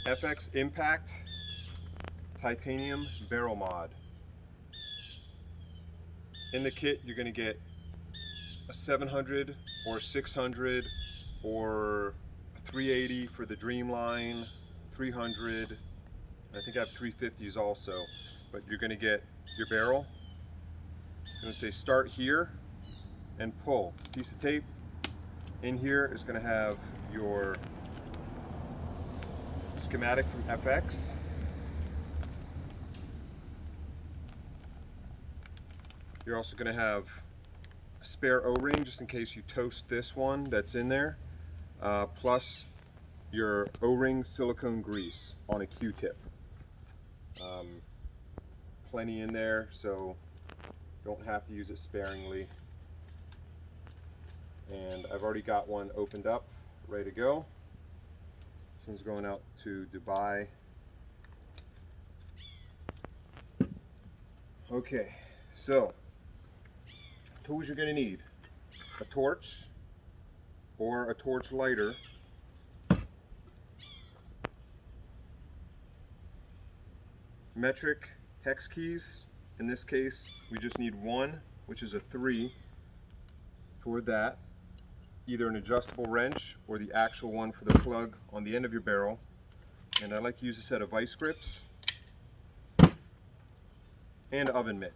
FX Impact Titanium Barrel Mod. In the kit, you're going to get a 700 or 600 or a 380 for the Dreamline, 300. I think I have 350s also. But you're going to get your barrel. I'm going to say start here and pull. Piece of tape. In here is going to have your schematic from FX. You're also going to have a spare O-ring just in case you toast this one that's in there, plus your O-ring silicone grease on a Q-tip. Plenty in there, so don't have to use it sparingly. And I've already got one opened up, ready to go. This one's going out to Dubai. Okay, so tools you're going to need: a torch or a torch lighter, metric hex keys. In this case, we just need one, which is a 3 for that. Either an adjustable wrench or the actual one for the plug on the end of your barrel. And I like to use a set of vice grips and oven mitt.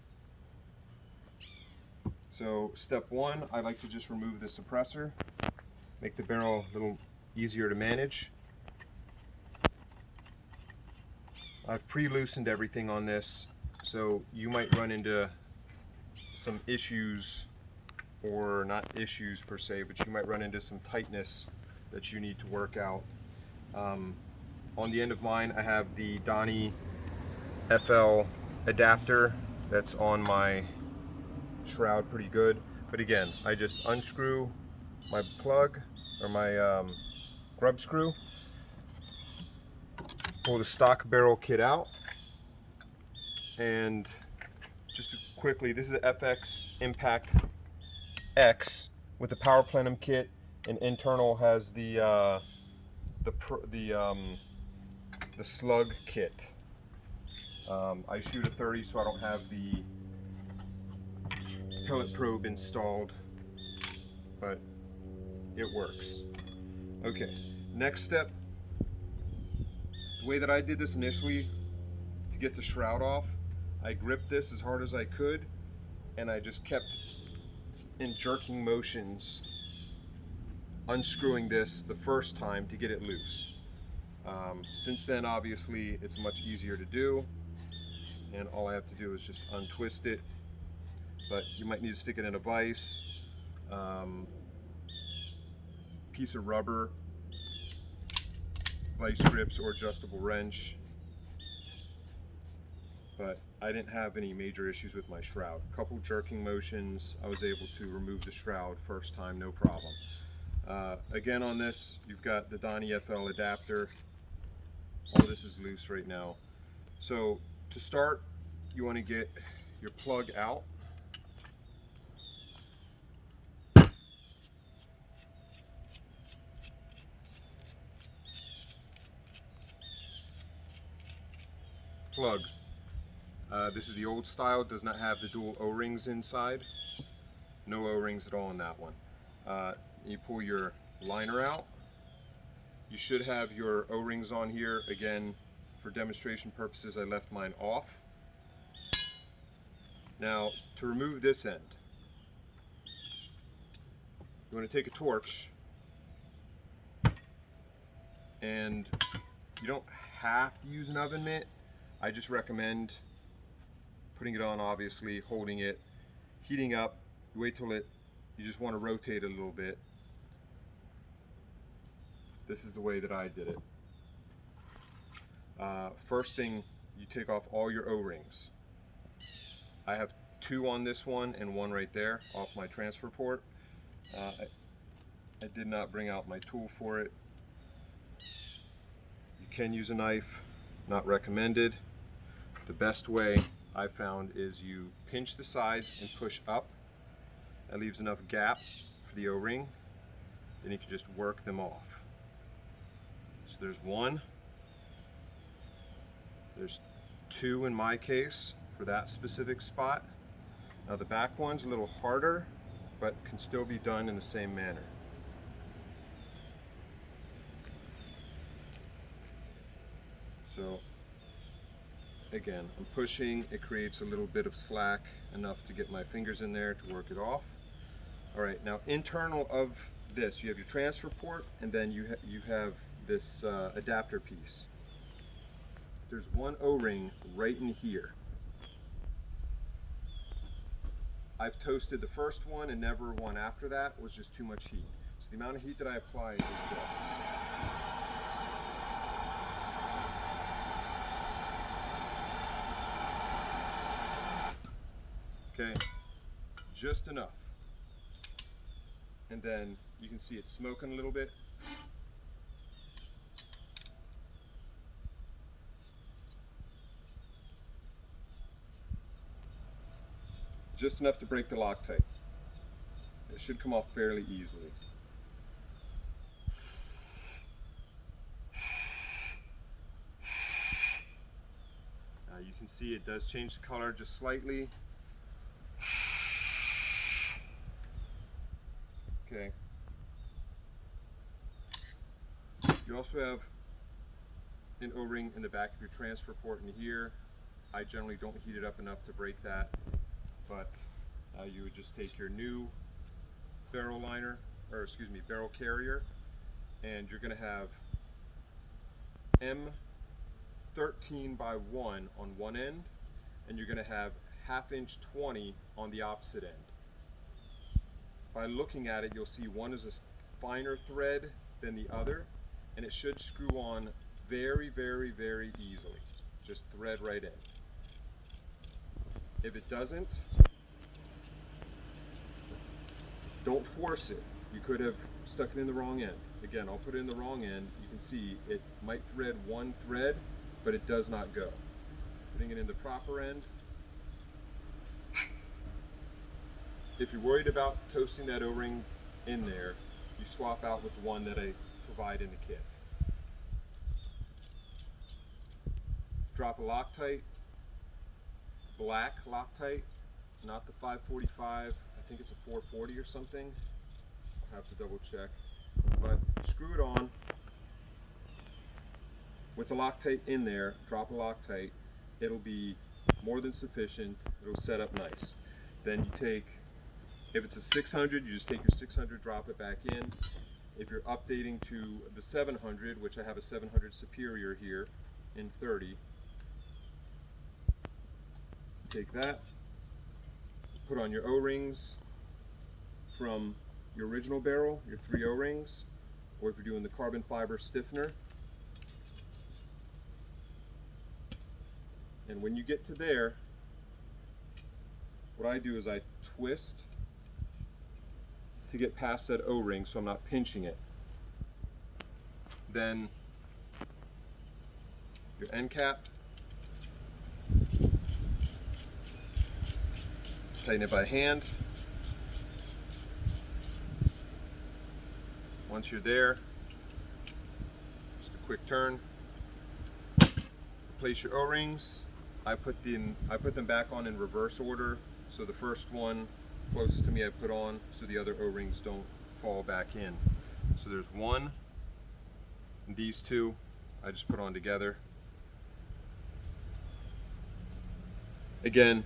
So step 1, I like to just remove the suppressor, make the barrel a little easier to manage. I've pre-loosened everything on this, so you might run into some issues, or not issues per se, but you might run into some tightness that you need to work out. On the end of mine, I have the DonnyFL adapter that's on my Shroud pretty good. But again, I just unscrew my plug, or my grub screw, pull the stock barrel kit out, and just quickly, this is the FX Impact X with the power plenum kit, and internal has the Slug kit. I shoot a 30, so I don't have the pellet probe installed, but it works. Okay, next step. The way that I did this initially to get the shroud off, I gripped this as hard as I could, and I just kept in jerking motions unscrewing this the first time to get it loose. Since then, obviously, it's much easier to do, and all I have to do is just untwist it. But you might need to stick it in a vise, piece of rubber, vice grips, or adjustable wrench. But I didn't have any major issues with my shroud. A couple jerking motions, I was able to remove the shroud first time, no problem. Again, on this, you've got the DonnyFL adapter. All this is loose right now. So to start, you want to get your plug out. Plug. This is the old style, does not have the dual O-rings inside. No O-rings at all in that one. You pull your liner out. You should have your O-rings on here. Again, for demonstration purposes, I left mine off. Now, to remove this end, you want to take a torch, and you don't have to use an oven mitt. I just recommend putting it on, obviously, holding it, heating up. You wait till you just want to rotate it a little bit. This is the way that I did it. First thing, you take off all your O-rings. I have 2 on this one and 1 right there off my transfer port. I did not bring out my tool for it. You can use a knife, not recommended. The best way I found is you pinch the sides and push up. That leaves enough gap for the O-ring. Then you can just work them off. So there's 1, There's 2 in my case for that specific spot. Now the back one's a little harder, but can still be done in the same manner. So again, I'm pushing, it creates a little bit of slack, enough to get my fingers in there to work it off. All right, now internal of this, you have your transfer port, and then you have this adapter piece. There's one O-ring right in here. I've toasted the first one and never one after that. It was just too much heat. So the amount of heat that I apply is this. Okay, just enough. And then you can see it's smoking a little bit. Just enough to break the LocTight. It should come off fairly easily. You can see it does change the color just slightly. Okay. You also have an O-ring in the back of your transfer port in here. I generally don't heat it up enough to break that, but you would just take your new barrel liner, or excuse me, barrel carrier, and you're going to have M13 by 1 on one end, and you're going to have 1/2 inch 20 on the opposite end. By looking at it, you'll see one is a finer thread than the other, and it should screw on very, very, very easily. Just thread right in. If it doesn't, don't force it. You could have stuck it in the wrong end. Again, I'll put it in the wrong end. You can see it might thread one thread, but it does not go. Putting it in the proper end. If you're worried about toasting that O-ring in there, you swap out with the one that I provide in the kit. Drop a LocTight, black LocTight, not the 545. I think it's a 440 or something. I'll have to double check. But screw it on with the LocTight in there. Drop a LocTight. It'll be more than sufficient. It'll set up nice. Then you take, if it's a 600, you just take your 600, drop it back in. If you're updating to the 700, which I have a 700 Superior here in 30, take that, put on your O-rings from your original barrel, your 3 O-rings, or if you're doing the carbon fiber stiffener. And when you get to there, what I do is I twist to get past that O-ring so I'm not pinching it. Then your end cap, tighten it by hand. Once you're there, just a quick turn. Place your O-rings. I put them back on in reverse order. So the first one closest to me I put on so the other O-rings don't fall back in. So there's one, and these two I just put on together. Again,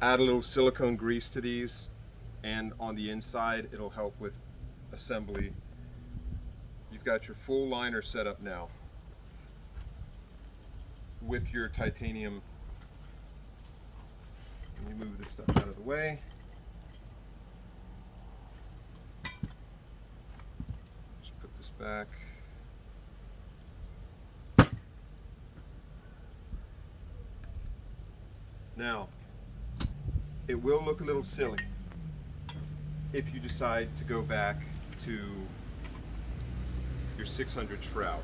add a little silicone grease to these, and on the inside it'll help with assembly. You've got your full liner set up now with your titanium. Let me move this stuff out of the way. Just put this back. Now, it will look a little silly if you decide to go back to your 600 shroud,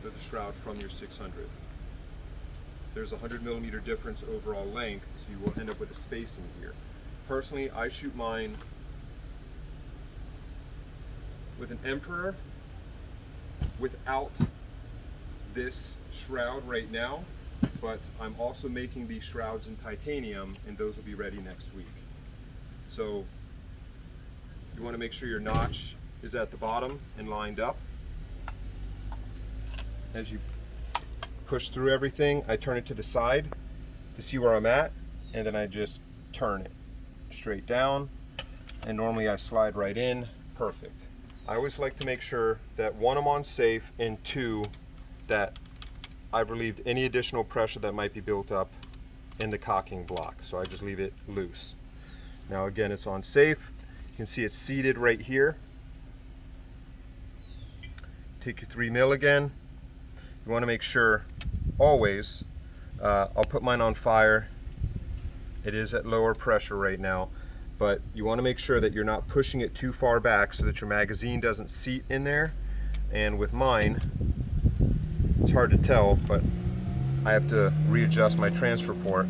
or the shroud from your 600. There's a 100mm difference overall length, so you will end up with a spacing here. Personally, I shoot mine with an Emperor without this shroud right now, but I'm also making these shrouds in titanium, and those will be ready next week. So you want to make sure your notch is at the bottom and lined up. As you push through everything, I turn it to the side to see where I'm at, and then I just turn it straight down, and normally I slide right in. Perfect. I always like to make sure that one, I'm on safe, and two, that I've relieved any additional pressure that might be built up in the cocking block. So I just leave it loose. Now again, it's on safe. You can see it's seated right here. Take your 3 mil again. You want to make sure always, I'll put mine on fire. It is at lower pressure right now, but you want to make sure that you're not pushing it too far back so that your magazine doesn't seat in there. And with mine, it's hard to tell, but I have to readjust my transfer port,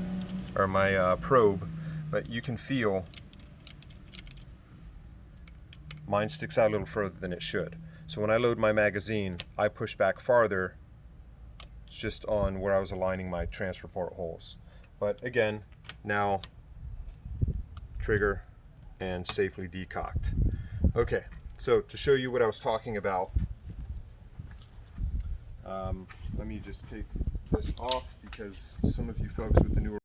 or my probe, but you can feel mine sticks out a little further than it should. So when I load my magazine, I push back farther just on where I was aligning my transfer port holes. But again, now trigger and safely decocked. Okay, so to show you what I was talking about, let me just take this off, because some of you folks with the newer